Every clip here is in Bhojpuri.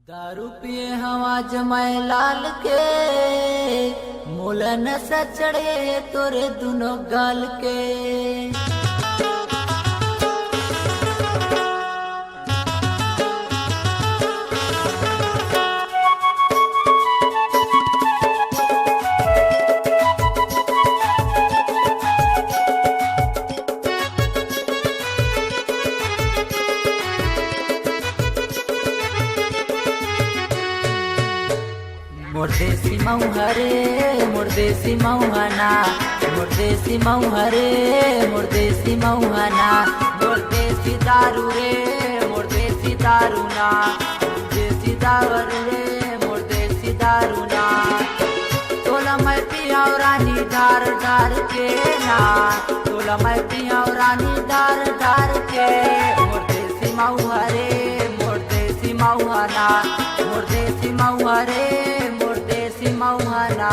दारू पिए हवा जमाए लाल के मोलन से चढ़े तोरे दोनों गाल के। मुर्देसी मऊहरे मुर्देसी मऊहना मुर्देसी मऊहरे मुर्देसी मऊहना मुर्देसी दारू रे मुर्देसी दारूना मुर्देसी दारू रे मुर्देसी दारूना। तोला मैं पियाव रानी डार डार के ना तोला मैं पियाव रानी डार डार के। मुर्देसी मऊहरे मुर्देसी मऊहना मुर्देसी मऊहरे मुर्देसी मऊहना।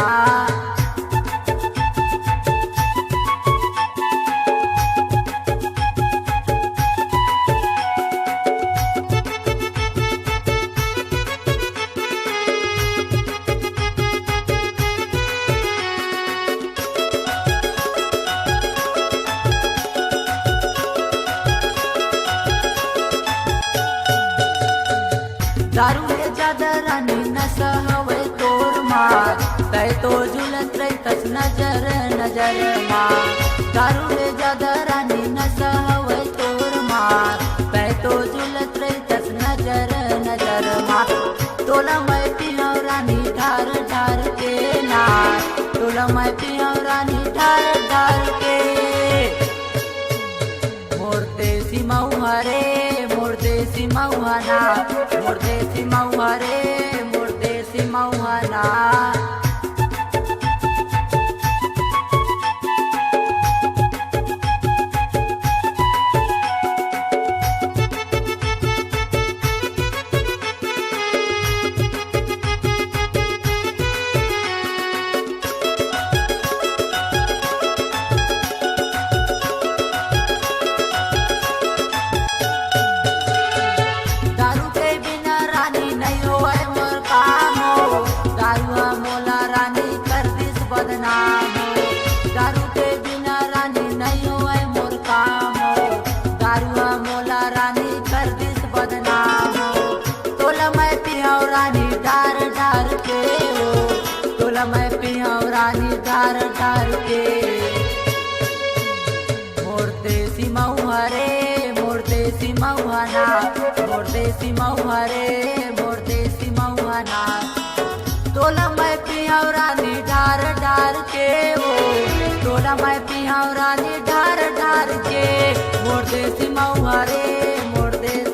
दारू ले ज्यादा रानी नशा हवे तोर मार तय तो झुलत रहतस नजर नजर मार। दारू ले ज्यादा रानी नशा हवे तोर मार तय तो झुलत रहतस नजर नजर मार। तोला मैं पियाव रानी ढार ढार के ना तोला मैं पियाव रानी ढार ढार के। मुर्देसी मऊहरे मुर्देसी मऊहना मुर्देसी मऊहरे मुर्देसी मऊहना। दारू के बिना रानी नहीं होए मोर काम हो दारू मोला रानी कर दिस बदनाम हो। दारू के बिना रानी नहीं होए मोर काम हो दारू मोला रानी कर दिस बदनाम हो। तोला मैं पियाव रानी डार डार के हो तोला मैं पियाव रानी डार डार के। मुर्देसी मऊहरे मुर्देसी मऊहना मुर्देसी मऊहरे मुर्देसी मऊहना। तोला मैं पियाव रानी ढार ढार के हो तोला मैं पियाव रानी ढार ढार के। मुर्देसी मऊहरे मुर्देसी